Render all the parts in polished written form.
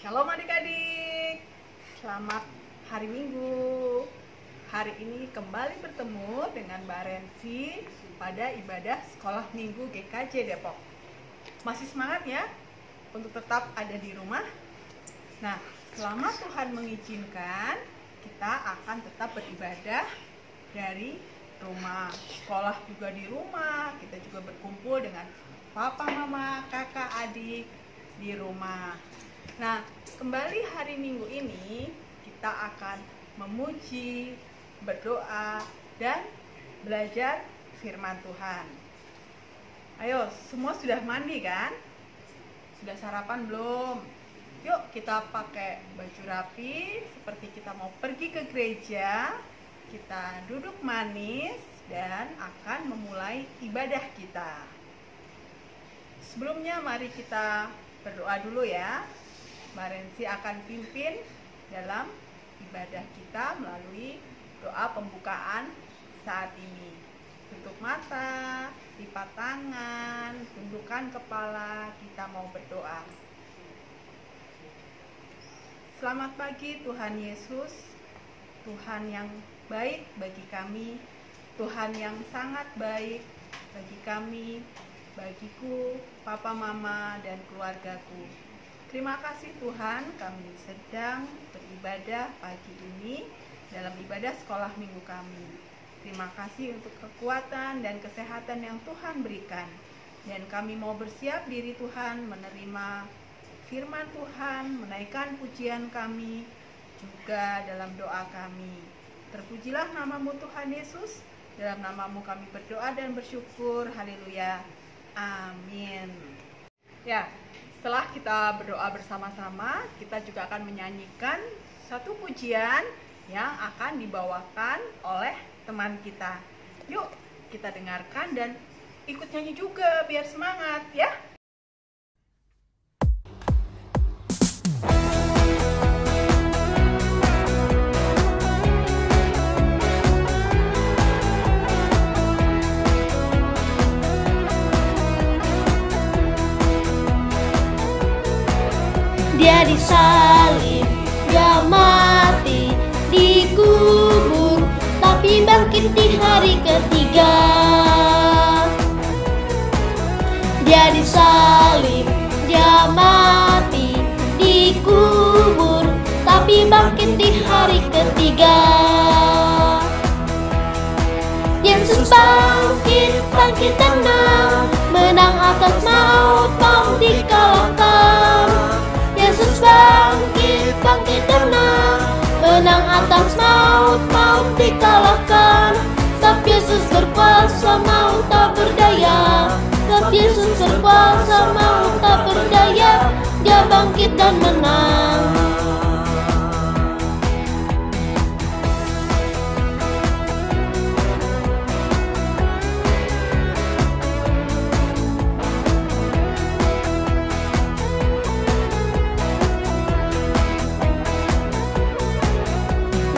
Shalom adik-adik, selamat hari Minggu. Hari ini kembali bertemu dengan Mbak Rensi pada ibadah sekolah Minggu GKJ Depok. Masih semangat ya untuk tetap ada di rumah? Nah, selama Tuhan mengizinkan, kita akan tetap beribadah dari rumah. Sekolah juga di rumah, kita juga berkumpul dengan papa, mama, kakak, adik di rumah. Nah, kembali hari Minggu ini kita akan memuji, berdoa, dan belajar firman Tuhan. Ayo, semua sudah mandi kan? Sudah sarapan belum? Yuk kita pakai baju rapi seperti kita mau pergi ke gereja. Kita duduk manis dan akan memulai ibadah kita. Sebelumnya mari kita berdoa dulu ya. Mbak Rensi akan pimpin dalam ibadah kita melalui doa pembukaan saat ini. Tutup mata, lipat tangan, tundukkan kepala, kita mau berdoa. Selamat pagi Tuhan Yesus, Tuhan yang baik bagi kami, Tuhan yang sangat baik bagi kami, bagiku, papa, mama, dan keluargaku. Terima kasih Tuhan, kami sedang beribadah pagi ini dalam ibadah sekolah minggu kami. Terima kasih untuk kekuatan dan kesehatan yang Tuhan berikan. Dan kami mau bersiap diri Tuhan menerima firman Tuhan, menaikkan pujian kami, juga dalam doa kami. Terpujilah namamu Tuhan Yesus, dalam namamu kami berdoa dan bersyukur, haleluya, amin. Ya, setelah kita berdoa bersama-sama, kita juga akan menyanyikan satu pujian yang akan dibawakan oleh teman kita. Yuk, kita dengarkan dan ikut nyanyi juga biar semangat ya. Dia disalib, dia mati, dikubur, tapi bangkit di hari ketiga. Dia disalib, dia mati, dikubur, tapi bangkit di hari ketiga. Yesus bangkit, bangkit tenang, menang atas maut, maut dikalahkan. Yesus bangkit, bangkit tenang, menang atas maut, maut dikalahkan. Sebab Yesus berkuasa, maut tak berdaya. Sebab Yesus berkuasa, maut tak berdaya. Dia bangkit dan menang.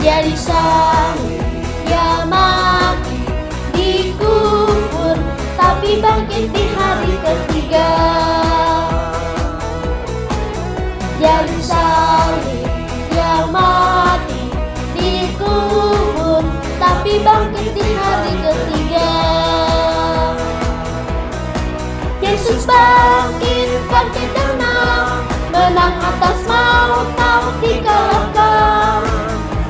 Dia disalib, dia mati, dikubur, tapi bangkit di hari ketiga. Dia disalib, dia mati, dikubur, tapi bangkit di hari ketiga. Yesus bangkit, bangkit tenang, menang atas maut, maut dikalahkan.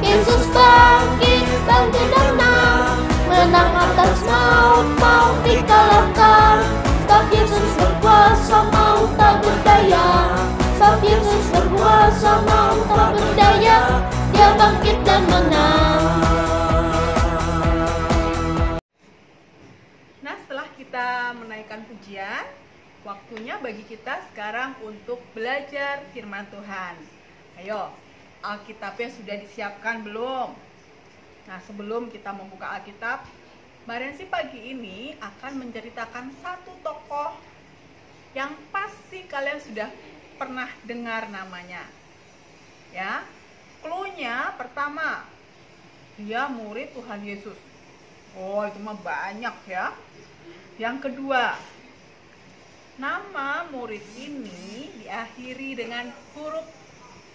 Yesus bangkit, bangkit tenang, menang atas maut, maut dikalahkan. Sebab Yesus berkuasa, maut tak berdaya. Sebab Yesus berkuasa, maut tak berdaya. Dia bangkit dan menang. Nah, setelah kita menaikkan pujian, waktunya bagi kita sekarang untuk belajar firman Tuhan. Ayo, Alkitabnya sudah disiapkan belum? Nah, sebelum kita membuka Alkitab, Mbak Rensi pagi ini akan menceritakan satu tokoh yang pasti kalian sudah pernah dengar namanya. Ya, clue-nya pertama, dia murid Tuhan Yesus. Oh, itu mah banyak ya. Yang kedua, nama murid ini diakhiri dengan huruf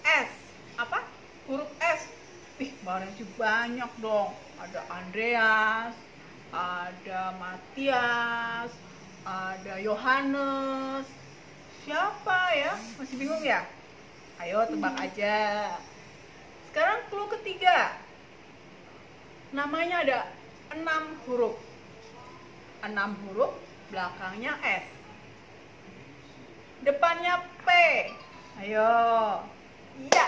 S. Apa? Huruf S. Masih banyak dong. Ada Andreas, ada Matias, ada Yohanes. Siapa ya? Masih bingung ya? Ayo tebak aja. Sekarang clue ketiga. Namanya ada 6 huruf. 6 huruf, belakangnya S. Depannya P. Ayo. Iya.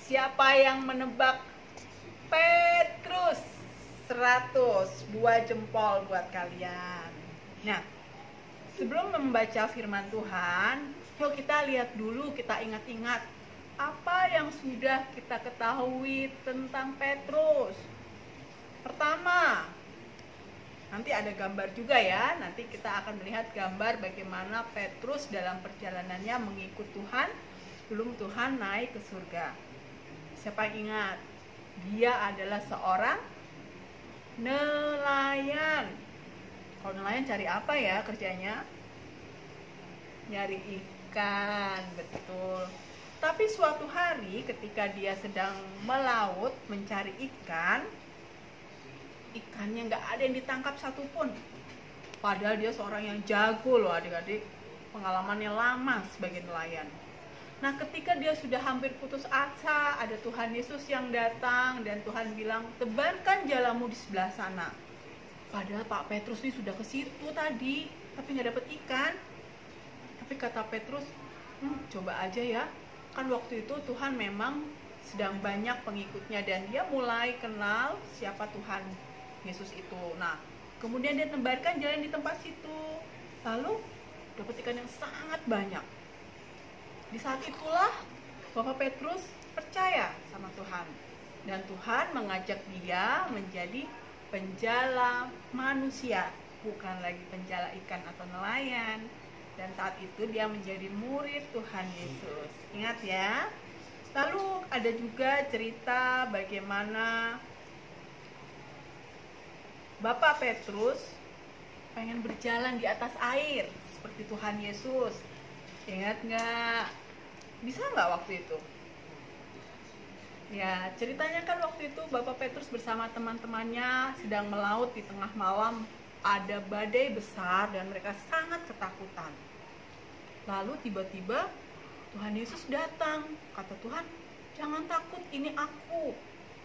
Siapa yang menebak Petrus? 100. 2 jempol buat kalian. Nah, sebelum membaca firman Tuhan, yuk kita lihat dulu, kita ingat-ingat apa yang sudah kita ketahui tentang Petrus. Pertama, nanti ada gambar juga ya. Nanti kita akan melihat gambar bagaimana Petrus dalam perjalanannya mengikut Tuhan sebelum Tuhan naik ke surga. Siapa yang ingat? Dia adalah seorang nelayan. Kalau nelayan cari apa ya kerjanya? Nyari ikan, betul. Tapi suatu hari ketika dia sedang melaut mencari ikan, ikannya nggak ada yang ditangkap satupun. Padahal dia seorang yang jago loh adik-adik, pengalamannya lama sebagai nelayan. Nah, ketika dia sudah hampir putus asa, ada Tuhan Yesus yang datang dan Tuhan bilang, tebarkan jalamu di sebelah sana. Padahal Pak Petrus ini sudah ke situ tadi, tapi nggak dapet ikan. Tapi kata Petrus, coba aja ya. Kan waktu itu Tuhan memang sedang banyak pengikutnya dan dia mulai kenal siapa Tuhan Yesus itu. Nah, kemudian dia tebarkan jalan di tempat situ. Lalu dapat ikan yang sangat banyak. Di saat itulah Bapak Petrus percaya sama Tuhan. Dan Tuhan mengajak dia menjadi penjala manusia, bukan lagi penjala ikan atau nelayan. Dan saat itu dia menjadi murid Tuhan Yesus. Ingat ya. Lalu ada juga cerita bagaimana Bapak Petrus pengen berjalan di atas air seperti Tuhan Yesus. Ingat nggak? Bisa nggak waktu itu? Ya, ceritanya kan waktu itu Bapak Petrus bersama teman-temannya sedang melaut di tengah malam. Ada badai besar dan mereka sangat ketakutan. Lalu tiba-tiba Tuhan Yesus datang. Kata Tuhan, jangan takut, ini aku.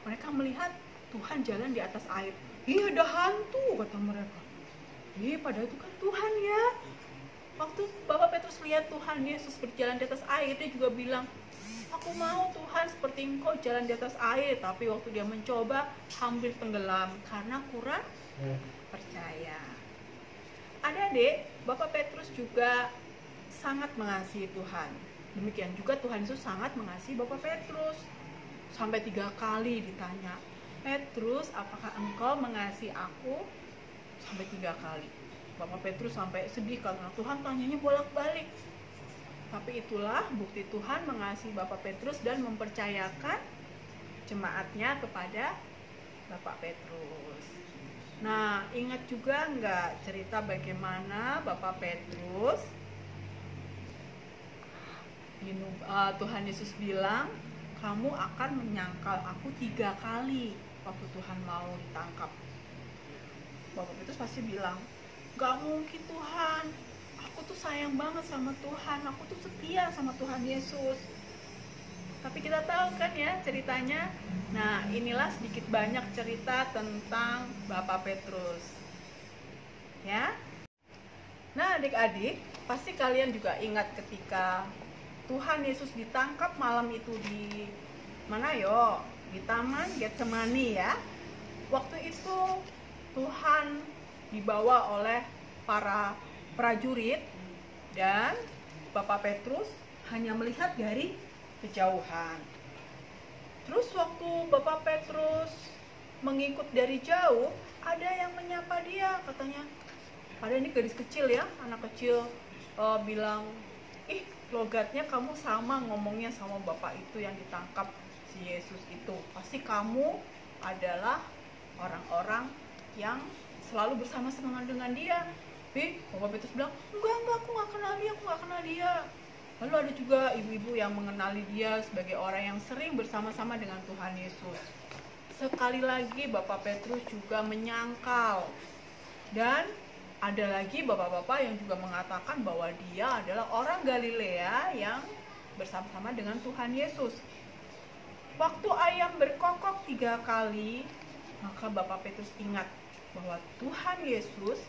Mereka melihat Tuhan jalan di atas air. Ih, ada hantu, kata mereka. Padahal itu kan Tuhan ya. Waktu Bapak Petrus lihat Tuhan Yesus berjalan di atas air, dia juga bilang, aku mau Tuhan seperti engkau jalan di atas air. Tapi waktu dia mencoba, hampir tenggelam karena kurang percaya. Adik-adik, Bapak Petrus juga sangat mengasihi Tuhan. Demikian juga Tuhan Yesus sangat mengasihi Bapak Petrus. Sampai 3 kali ditanya, Petrus, apakah engkau mengasihi aku? Sampai 3 kali. Bapak Petrus sampai sedih karena Tuhan tanyanya bolak-balik. Tapi itulah bukti Tuhan mengasihi Bapak Petrus dan mempercayakan jemaatnya kepada Bapak Petrus. Nah, ingat juga nggak cerita bagaimana Bapak Petrus Tuhan Yesus bilang, kamu akan menyangkal aku 3 kali waktu Tuhan mau ditangkap. Bapak Petrus pasti bilang, gak mungkin Tuhan, aku tuh sayang banget sama Tuhan, aku tuh setia sama Tuhan Yesus. Tapi kita tahu kan ya ceritanya. Nah, inilah sedikit banyak cerita tentang Bapak Petrus. Ya. Nah, adik-adik, pasti kalian juga ingat ketika Tuhan Yesus ditangkap malam itu di mana yo? Di Taman Getsemani ya. Waktu itu Tuhan dibawa oleh para prajurit dan Bapak Petrus hanya melihat dari kejauhan. Terus waktu Bapak Petrus mengikut dari jauh, ada yang menyapa dia, katanya, ada ini gadis kecil ya, anak kecil bilang, ih logatnya kamu sama ngomongnya sama Bapak itu yang ditangkap si Yesus itu. Pasti kamu adalah orang-orang yang selalu bersama-sama dengan dia. Bapak Petrus bilang, enggak, aku gak kenal dia, Lalu ada juga ibu-ibu yang mengenali dia sebagai orang yang sering bersama-sama dengan Tuhan Yesus. Sekali lagi Bapak Petrus juga menyangkal. Dan ada lagi bapak-bapak yang juga mengatakan bahwa dia adalah orang Galilea yang bersama-sama dengan Tuhan Yesus. Waktu ayam berkokok 3 kali, maka Bapak Petrus ingat bahwa Tuhan Yesus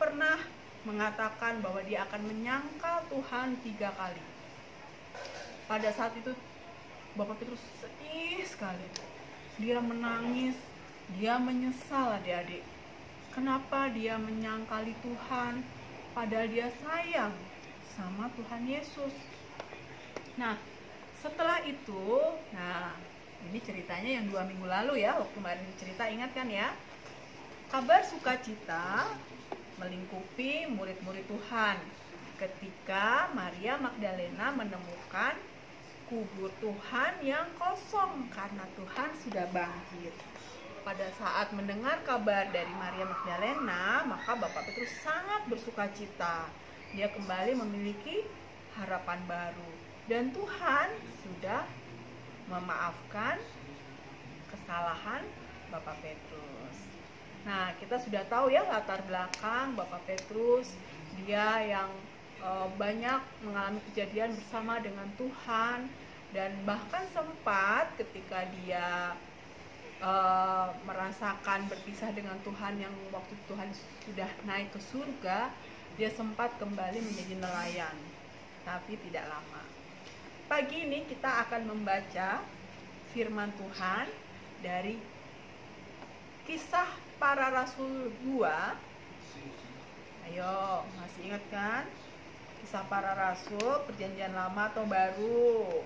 pernah mengatakan bahwa dia akan menyangkal Tuhan 3 kali. Pada saat itu Bapak Petrus sedih sekali. Dia menangis, dia menyesal adik-adik. Kenapa dia menyangkali Tuhan, padahal dia sayang sama Tuhan Yesus. Nah, setelah itu, ini ceritanya yang 2 minggu lalu ya, waktu kemarin cerita, ingat kan ya? Kabar sukacita melingkupi murid-murid Tuhan ketika Maria Magdalena menemukan kubur Tuhan yang kosong karena Tuhan sudah bangkit. Pada saat mendengar kabar dari Maria Magdalena, maka Bapak Petrus sangat bersukacita. Dia kembali memiliki harapan baru. Dan Tuhan sudah memaafkan kesalahan Bapak Petrus. Nah, kita sudah tahu ya latar belakang Bapak Petrus. Dia yang banyak mengalami kejadian bersama dengan Tuhan. Dan bahkan sempat ketika dia merasakan berpisah dengan Tuhan yang waktu Tuhan sudah naik ke surga, dia sempat kembali menjadi nelayan, tapi tidak lama. Pagi ini kita akan membaca firman Tuhan dari Kisah Para Rasul 2. Ayo, masih ingat kan? Kisah Para Rasul, Perjanjian Lama atau Baru?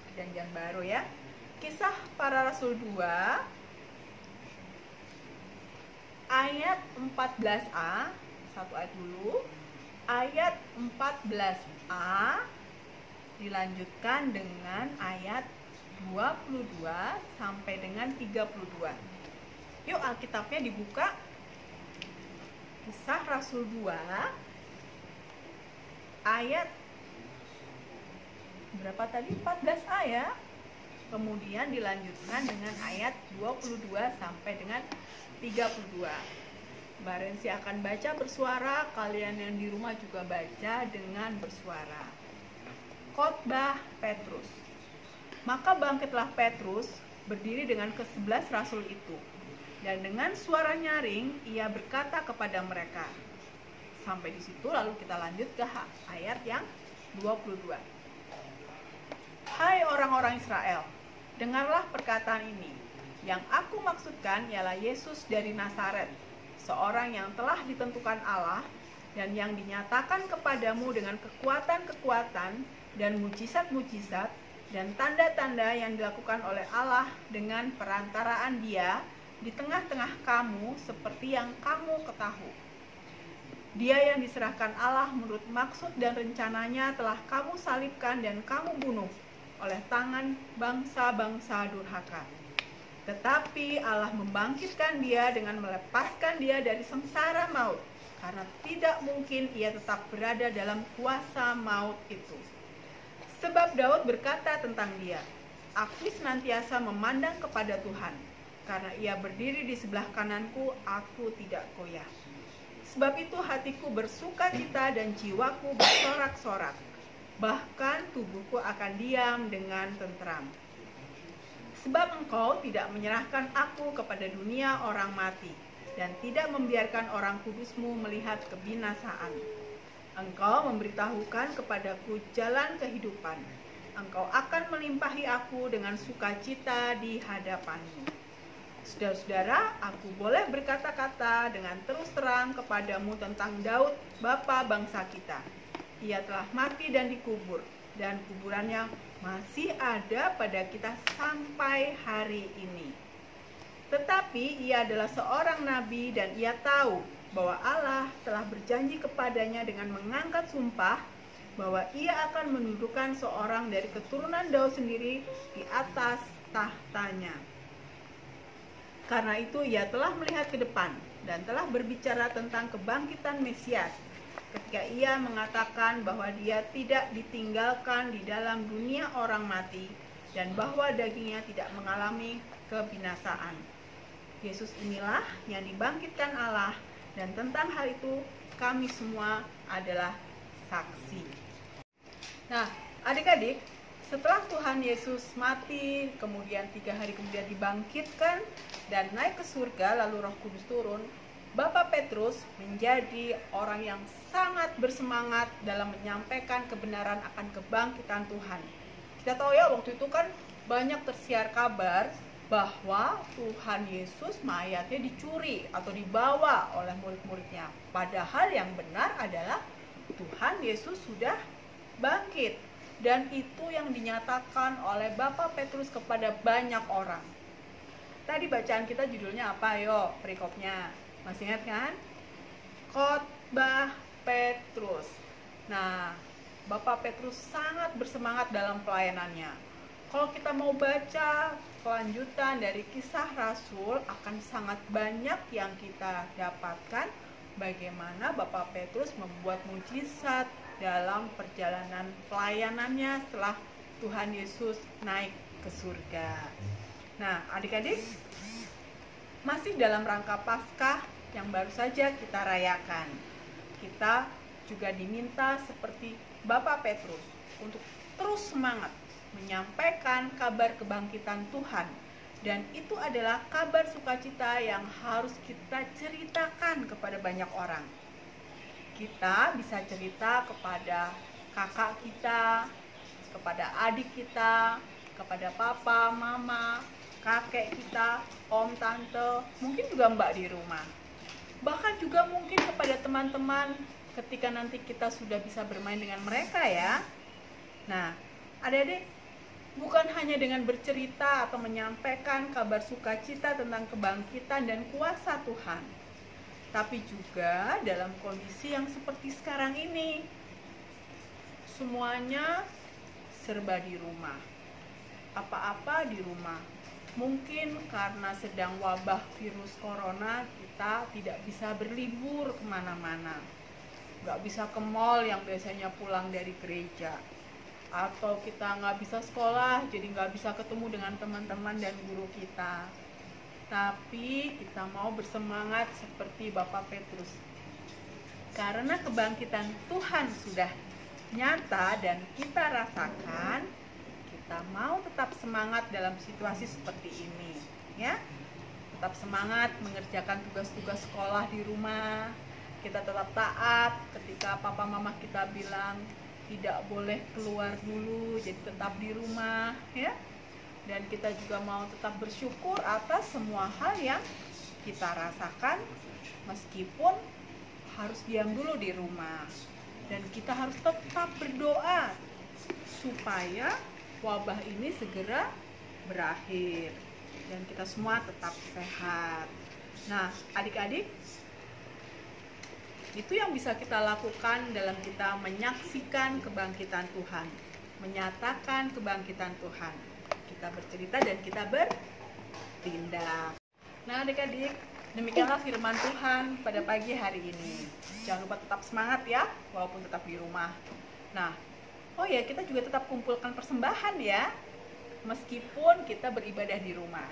Perjanjian Baru ya. Kisah Para Rasul 2 ayat 14a, satu ayat dulu. Ayat 14a dilanjutkan dengan ayat 22 sampai dengan 32. Yuk Alkitabnya dibuka. Kisah Rasul 2 ayat berapa tadi? 14a ya. Kemudian dilanjutkan dengan ayat 22 sampai dengan 32. Mbak Rensi akan baca bersuara, kalian yang di rumah juga baca dengan bersuara. Khotbah Petrus. Maka bangkitlah Petrus, berdiri dengan ke-11 rasul itu. Dan dengan suara nyaring, ia berkata kepada mereka. Sampai di situ, lalu kita lanjut ke ayat yang 22. Hai orang-orang Israel, dengarlah perkataan ini. Yang aku maksudkan ialah Yesus dari Nazaret, seorang yang telah ditentukan Allah dan yang dinyatakan kepadamu dengan kekuatan-kekuatan dan mujizat-mujizat dan tanda-tanda yang dilakukan oleh Allah dengan perantaraan Dia di tengah-tengah kamu seperti yang kamu ketahui. Dia yang diserahkan Allah menurut maksud dan rencananya telah kamu salibkan dan kamu bunuh oleh tangan bangsa-bangsa durhaka. Tetapi Allah membangkitkan dia dengan melepaskan dia dari sengsara maut, karena tidak mungkin ia tetap berada dalam kuasa maut itu. Sebab Daud berkata tentang dia, aku senantiasa memandang kepada Tuhan, karena ia berdiri di sebelah kananku, aku tidak goyah. Sebab itu hatiku bersukacita dan jiwaku bersorak-sorak. Bahkan tubuhku akan diam dengan tentram. Sebab engkau tidak menyerahkan aku kepada dunia orang mati, dan tidak membiarkan orang kudusmu melihat kebinasaan. Engkau memberitahukan kepadaku jalan kehidupan. Engkau akan melimpahi aku dengan sukacita di hadapanmu. Saudara-saudara, aku boleh berkata-kata dengan terus terang kepadamu tentang Daud, bapa bangsa kita. Ia telah mati dan dikubur, dan kuburannya masih ada pada kita sampai hari ini. Tetapi ia adalah seorang nabi dan ia tahu bahwa Allah telah berjanji kepadanya dengan mengangkat sumpah bahwa ia akan mendudukan seorang dari keturunan Daud sendiri di atas tahtanya. Karena itu ia telah melihat ke depan dan telah berbicara tentang kebangkitan Mesias ketika ia mengatakan bahwa dia tidak ditinggalkan di dalam dunia orang mati dan bahwa dagingnya tidak mengalami kebinasaan. Yesus inilah yang dibangkitkan Allah, dan tentang hal itu kami semua adalah saksi. Nah, adik-adik, setelah Tuhan Yesus mati, kemudian 3 hari kemudian dibangkitkan dan naik ke surga, lalu Roh Kudus turun, Bapak Petrus menjadi orang yang sangat bersemangat dalam menyampaikan kebenaran akan kebangkitan Tuhan. Kita tahu ya, waktu itu kan banyak tersiar kabar bahwa Tuhan Yesus mayatnya dicuri atau dibawa oleh murid-muridnya. Padahal yang benar adalah Tuhan Yesus sudah bangkit. Dan itu yang dinyatakan oleh Bapak Petrus kepada banyak orang. Tadi bacaan kita judulnya apa? Yo, perikopnya. Masih ingat kan? Khotbah Petrus. Nah, Bapak Petrus sangat bersemangat dalam pelayanannya. Kalau kita mau baca kelanjutan dari Kisah Rasul, akan sangat banyak yang kita dapatkan bagaimana Bapak Petrus membuat mujizat dalam perjalanan pelayanannya setelah Tuhan Yesus naik ke surga. Nah, adik-adik, masih dalam rangka Paskah yang baru saja kita rayakan. Kita juga diminta seperti Bapak Petrus untuk terus semangat menyampaikan kabar kebangkitan Tuhan. Dan itu adalah kabar sukacita yang harus kita ceritakan kepada banyak orang. Kita bisa cerita kepada kakak kita, kepada adik kita, kepada papa, mama, kakek kita, om, tante, mungkin juga mbak di rumah. Bahkan juga mungkin kepada teman-teman ketika nanti kita sudah bisa bermain dengan mereka ya. Nah, adik-adik, bukan hanya dengan bercerita atau menyampaikan kabar sukacita tentang kebangkitan dan kuasa Tuhan, tapi juga dalam kondisi yang seperti sekarang ini, semuanya serba di rumah, apa-apa di rumah. Mungkin karena sedang wabah virus corona, kita tidak bisa berlibur kemana-mana, nggak bisa ke mall yang biasanya pulang dari gereja, atau kita nggak bisa sekolah, jadi nggak bisa ketemu dengan teman-teman dan guru kita. Tapi kita mau bersemangat seperti Bapak Petrus. Karena kebangkitan Tuhan sudah nyata dan kita rasakan, kita mau tetap semangat dalam situasi seperti ini, ya. Tetap semangat mengerjakan tugas-tugas sekolah di rumah. Kita tetap taat ketika papa mama kita bilang tidak boleh keluar dulu, jadi tetap di rumah, ya. Dan kita juga mau tetap bersyukur atas semua hal yang kita rasakan, meskipun harus diam dulu di rumah. Dan kita harus tetap berdoa supaya wabah ini segera berakhir dan kita semua tetap sehat. Nah, adik-adik, itu yang bisa kita lakukan dalam kita menyaksikan kebangkitan Tuhan, menyatakan kebangkitan Tuhan. Kita bercerita dan kita bertindak. Nah, adik-adik, demikianlah firman Tuhan pada pagi hari ini. Jangan lupa tetap semangat ya, walaupun tetap di rumah. Nah, oh ya, kita juga tetap kumpulkan persembahan ya, meskipun kita beribadah di rumah.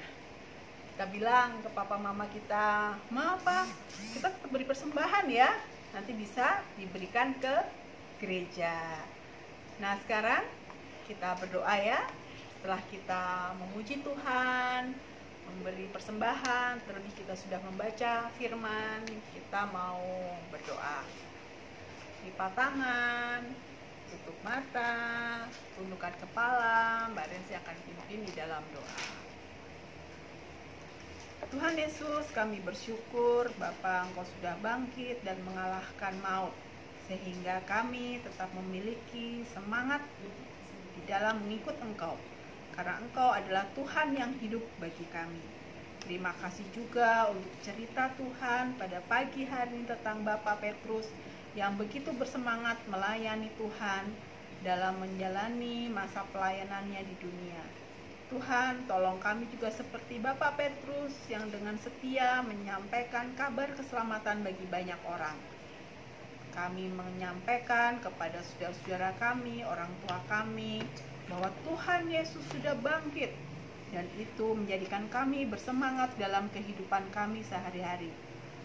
Kita bilang ke papa mama kita, "Ma, Pak, kita tetap beri persembahan ya, nanti bisa diberikan ke gereja." Nah, sekarang kita berdoa ya. Setelah kita memuji Tuhan, memberi persembahan, terlebih kita sudah membaca firman, kita mau berdoa. Lipat tangan, tutup mata, tundukkan kepala. Mbak Rensi akan pimpin di dalam doa. Tuhan Yesus, kami bersyukur Bapa, Engkau sudah bangkit dan mengalahkan maut, sehingga kami tetap memiliki semangat di dalam mengikut Engkau, karena Engkau adalah Tuhan yang hidup bagi kami. Terima kasih juga untuk cerita Tuhan pada pagi hari ini tentang Bapak Petrus yang begitu bersemangat melayani Tuhan dalam menjalani masa pelayanannya di dunia. Tuhan, tolong kami juga seperti Bapak Petrus yang dengan setia menyampaikan kabar keselamatan bagi banyak orang. kami menyampaikan kepada saudara-saudara kami, orang tua kami, bahwa Tuhan Yesus sudah bangkit, dan itu menjadikan kami bersemangat dalam kehidupan kami sehari-hari.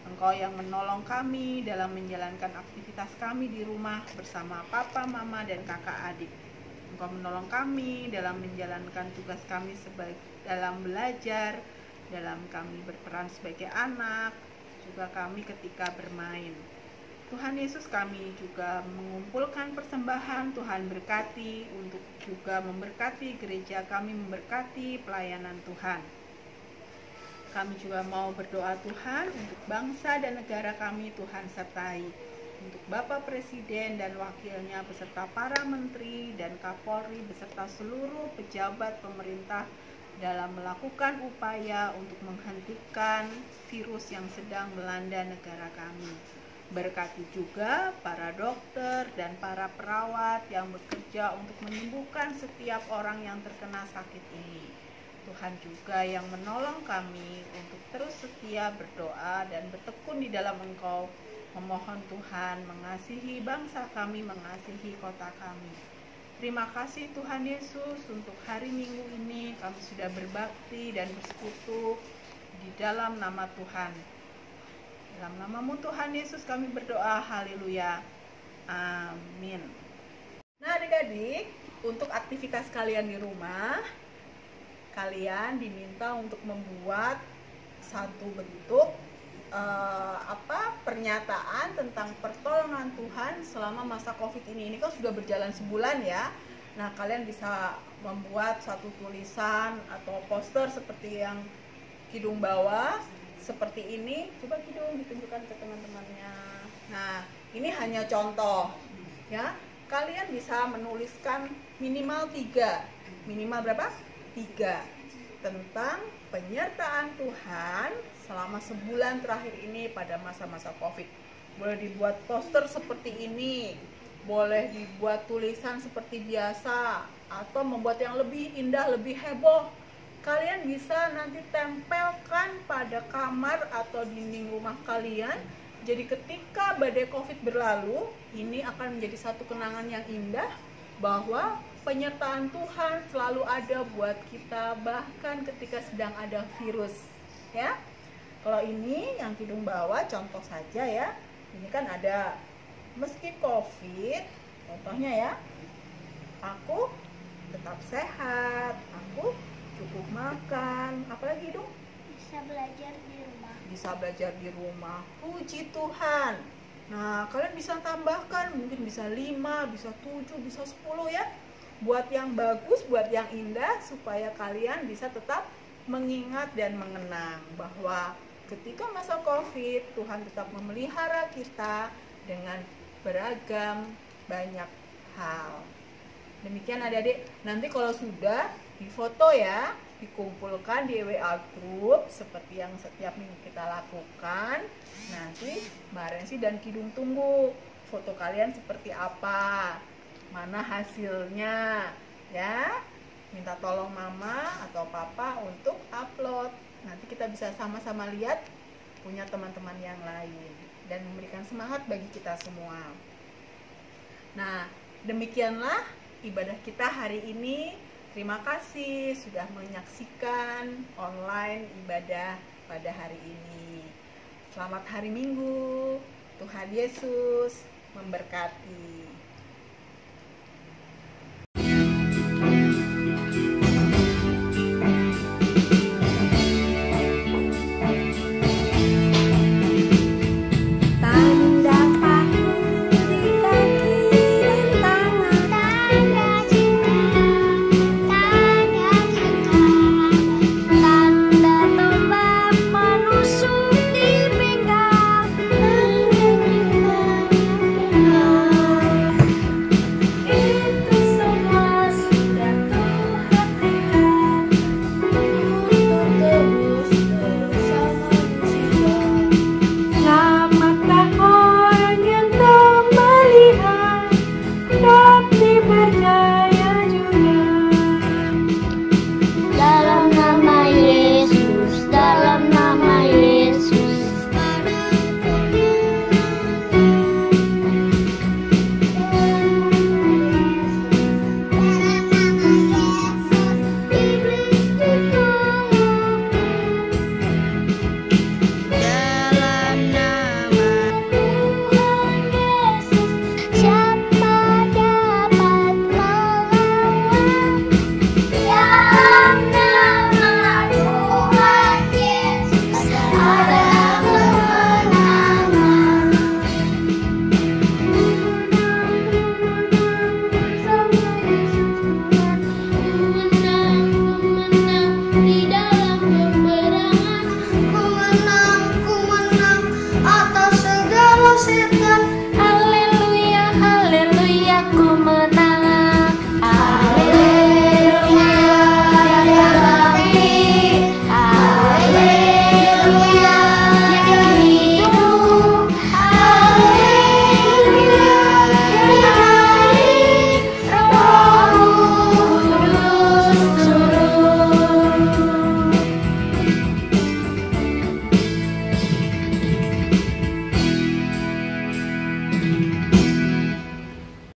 Engkau yang menolong kami dalam menjalankan aktivitas kami di rumah bersama papa, mama, dan kakak adik. Engkau menolong kami dalam menjalankan tugas kami dalam belajar, dalam kami berperan sebagai anak, juga kami ketika bermain. Tuhan Yesus, kami juga mengumpulkan persembahan. Tuhan berkati untuk juga memberkati gereja kami, memberkati pelayanan Tuhan. Kami juga mau berdoa Tuhan untuk bangsa dan negara kami, Tuhan sertai. Untuk Bapak Presiden dan wakilnya beserta para menteri dan Kapolri beserta seluruh pejabat pemerintah dalam melakukan upaya untuk menghentikan virus yang sedang melanda negara kami. Berkati juga para dokter dan para perawat yang bekerja untuk menyembuhkan setiap orang yang terkena sakit ini. Tuhan juga yang menolong kami untuk terus setia berdoa dan bertekun di dalam Engkau, memohon Tuhan mengasihi bangsa kami, mengasihi kota kami. Terima kasih Tuhan Yesus, untuk hari Minggu ini kami sudah berbakti dan bersekutu di dalam nama Tuhan. Dalam nama-Mu Tuhan Yesus kami berdoa, haleluya, amin. Nah adik-adik, untuk aktivitas kalian di rumah, kalian diminta untuk membuat satu bentuk pernyataan tentang pertolongan Tuhan selama masa COVID ini. Ini kan sudah berjalan sebulan ya. Nah, kalian bisa membuat satu tulisan atau poster seperti yang Kidung bawa, seperti ini. Coba Kidung ditunjukkan ke teman-temannya. Nah, ini hanya contoh ya. Kalian bisa menuliskan minimal 3. Minimal berapa? 3 tentang penyertaan Tuhan selama sebulan terakhir ini pada masa-masa COVID. Boleh dibuat poster seperti ini, boleh dibuat tulisan seperti biasa, atau membuat yang lebih indah, lebih heboh. Kalian bisa nanti tempelkan pada kamar atau dinding rumah kalian. Jadi ketika badai COVID berlalu, ini akan menjadi satu kenangan yang indah bahwa penyertaan Tuhan selalu ada buat kita, bahkan ketika sedang ada virus ya. Kalau ini yang Kidung bawa contoh saja ya. Ini kan ada meski COVID, contohnya ya, aku tetap sehat, aku cukup makan, apalagi Kidung? Bisa belajar di rumah. Bisa belajar di rumah, puji Tuhan. Nah kalian bisa tambahkan, mungkin bisa 5, bisa 7, bisa 10 ya. Buat yang bagus, buat yang indah, supaya kalian bisa tetap mengingat dan mengenang bahwa ketika masa COVID, Tuhan tetap memelihara kita dengan beragam banyak hal. Demikian adik-adik, nanti kalau sudah difoto ya, dikumpulkan di WA group seperti yang setiap minggu kita lakukan. Nanti Mbak Rensi dan Kidung tunggu foto kalian seperti apa, mana hasilnya ya. Minta tolong mama atau papa untuk upload. Nanti kita bisa sama-sama lihat punya teman-teman yang lain dan memberikan semangat bagi kita semua. Nah, demikianlah ibadah kita hari ini. Terima kasih sudah menyaksikan online ibadah pada hari ini. Selamat hari Minggu. Tuhan Yesus memberkati.